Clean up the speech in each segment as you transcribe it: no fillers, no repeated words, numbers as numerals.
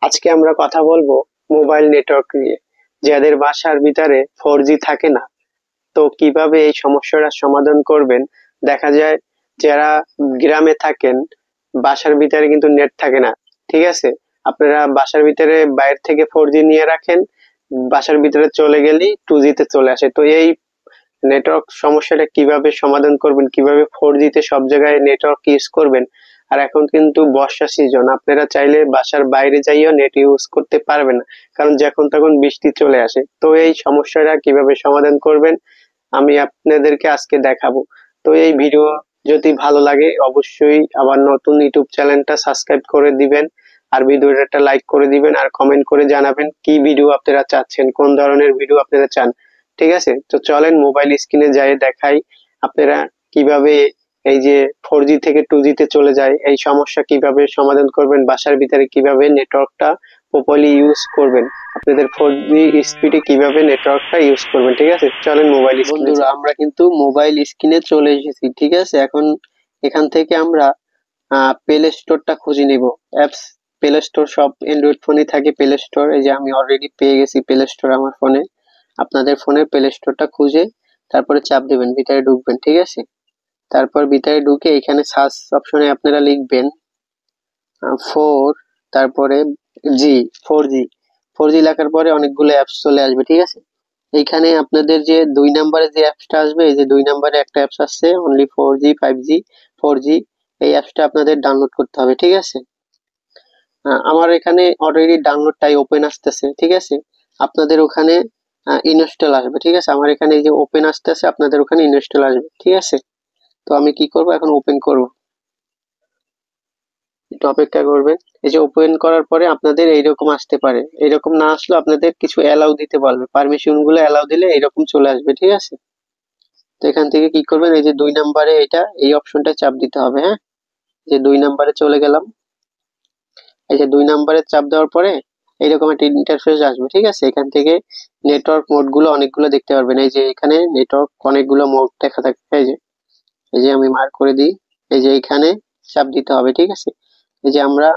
আজকে আমরা কথা বলবো মোবাইল নেটওয়ার্ক নিয়ে। যাদের বাসার ভিতরে 4G থাকে না, তো কিভাবে এই সমস্যাটার সমাধান করবেন। দেখা যায় যারা গ্রামে থাকেন, বাসার ভিতরে কিন্তু নেট থাকে না, ঠিক আছে। আপনারা বাসার ভিতরে বাইরে থেকে 4G নিয়ে রাখেন, বাসার ভিতরে চলে গেলেই 2G তে চলে আসে। তো এই নেটওয়ার্ক সমস্যাটা কিভাবে সমাধান করবেন, কিভাবে 4G তে সব জায়গায় নেটওয়ার্ক ইউজ করবেন। আর এখন কিন্তু বর্ষা সিজন, আপনারা চাইলে বাসার বাইরে যাইও নেট ইউজ করতে পারবেন না, কারণ যখন তখন বৃষ্টি চলে আসে। তো এই সমস্যাটা কিভাবে সমাধান করবেন আমি আপনাদেরকে আজকে দেখাবো। তো এই ভিডিও যদি ভালো লাগে অবশ্যই আমার নতুন ইউটিউব চ্যানেলটা সাবস্ক্রাইব করে দিবেন, আর ভিডিওটা একটা লাইক করে দিবেন, আর কমেন্ট করে জানাবেন কি ভিডিও আপনারা চাচ্ছেন, কোন ধরনের ভিডিও আপনারা চান। ঠিক আছে, তো চলেন মোবাইল স্ক্রিনে যাই দেখাই আপনারা কিভাবে এই যে 4G থেকে 2G তে চলে যায় এই সমস্যা কিভাবে সমাধান করবেন, বাসার ভিতরে কিভাবে নেটওয়ার্কটা প্রপারলি ইউজ করবেন, আপনাদের 4G স্পিডে কিভাবে নেটওয়ার্কটা ইউজ করবেন। ঠিক আছে, চলেন মোবাইল স্ক্রিনে। বন্ধুরা, আমরা কিন্তু মোবাইল স্ক্রিনে চলে এসেছি। ঠিক আছে, এখন এখান থেকে আমরা প্লে স্টোরটা খুঁজে নিব। অ্যাপস প্লে স্টোর সব অ্যান্ড্রয়েড ফোনে থাকে প্লে স্টোর। এই যে আমি অলরেডি পেয়ে গেছি প্লে স্টোর আমার ফোনে। আপনাদের ফোনের প্লে স্টোরটা খুঁজে তারপরে চাপ দিবেন, ভিতরে ঢুকবেন। ঠিক আছে, তারপর ভিতরে ঢুকে এখানে সার্চ অপশনে আপনারা লিখবেন 4, তারপরে জি 4G। 4G লেখার পরে অনেকগুলো অ্যাপস চলে আসবে। ঠিক আছে, এইখানে আপনাদের যে 2 নম্বরে যে অ্যাপসটা আসবে, এই যে 2 নম্বরে একটা অ্যাপস আসছে অনলি 4G 5G 4G, এই অ্যাপসটা আপনাদের ডাউনলোড করতে হবে। ঠিক আছে, আমার এখানে অলরেডি ডাউনলোডটাই ওপেন আসতেছে। ঠিক আছে, আপনাদের ওখানে ইনস্টল আসবে। ঠিক আছে, আমার এখানে এই যে ওপেন আসতেছে, আপনাদের ওখানে ইনস্টল আসবে। ঠিক আছে, তো আমি কি করব, এখন ওপেন করব। একটু অপেক্ষা করবেন। এই যে ওপেন করার পরে আপনাদের এইরকম আসতে পারে, এইরকম না আসলে আপনাদের কিছু অ্যালাউ দিতে পারবে, পারমিশন গুলো অ্যালাউ দিলে এইরকম চলে আসবে। ঠিক আছে, তো এখান থেকে কি করবেন, এই যে 2 নম্বরে এটা এই অপশনটা চাপ দিতে হবে। হ্যাঁ, যে 2 নম্বরে চলে গেলাম। এই যে 2 নম্বরে চাপ দেওয়ার পরে এইরকম একটা ইন্টারফেস আসবে। ঠিক আছে, এখান থেকে নেটওয়ার্ক মোড গুলো অনেকগুলো দেখতে পারবেন। এই যে এখানে নেটওয়ার্ক অনেকগুলো মোড দেখা থাকবে। এই যে আমি মার্ক করে দিই, এই যে এখানে চাপ দিতে হবে। ঠিক আছে, এই যে আমরা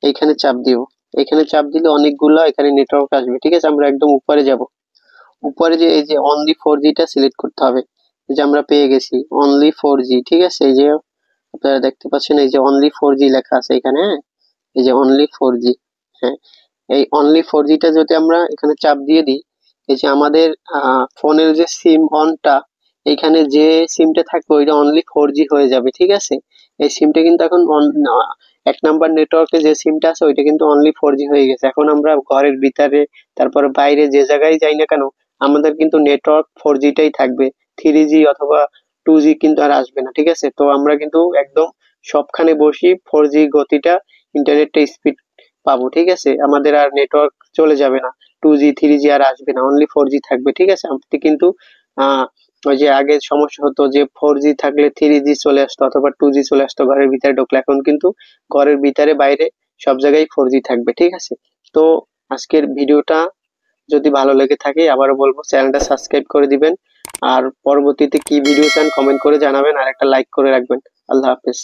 এইখানে চাপ দিব। এখানে চাপ দিলে অনেকগুলো এখানে নেটওয়ার্ক আসবে। ঠিক আছে, আমরা একদম উপরে যাব। উপরে যে এই যে অনলি 4G টা সিলেক্ট করতে হবে। এই যে আমরা পেয়ে গেছি অনলি 4G। ঠিক আছে, এই যে আপনারা দেখতে পাচ্ছেন এই যে অনলি 4G লেখা আছে এখানে। হ্যাঁ, এই যে অনলি 4G। হ্যাঁ, এই অনলি 4G টা যদি আমরা এখানে চাপ দিয়ে দিই, এই যে আমাদের ফোনের যে সিম অনটা, এখানে যে সিমটা থাকবে ওইটা অনলি 4G হয়ে যাবে। ঠিক আছে, এই সিমটা কিন্তু এখন 1 নাম্বার নেটওয়ার্কে যে সিমটা আছে ওইটা কিন্তু অনলি 4G হয়ে গেছে। এখন আমরা ঘরের ভিতরে তারপরে বাইরে যে জায়গায় যাই না কেন, আমাদের কিন্তু নেটওয়ার্ক 4G টাই থাকবে। 3G অথবা 2G কিন্তু আর আসবে না। ঠিক আছে, তো আমরা কিন্তু একদম সবখানে বসি 4G গতিটা, ইন্টারনেটটা স্পিড পাবো। ঠিক আছে, আমাদের আর নেটওয়ার্ক চলে যাবে না, 2G 3G আর আসবে না, অনলি 4G থাকবে। ঠিক আছে, আপনি কিন্তু ওই যে আগে সমস্যা হতো যে 4G থাকলে 3G চলে আসতো অথবা 2G চলে আসতো ঘরের ভিতরে ঢুকলে, এখন কিন্তু ঘরের ভিতরে বাইরে সব জায়গায় 4G থাকবে। ঠিক আছে, তো আজকের ভিডিওটা যদি ভালো লেগে থাকে আবারও বলবো চ্যানেলটা সাবস্ক্রাইব করে দিবেন, আর পরবর্তীতে কি ভিডিও চান কমেন্ট করে জানাবেন, আর একটা লাইক করে রাখবেন। আল্লাহ হাফেজ।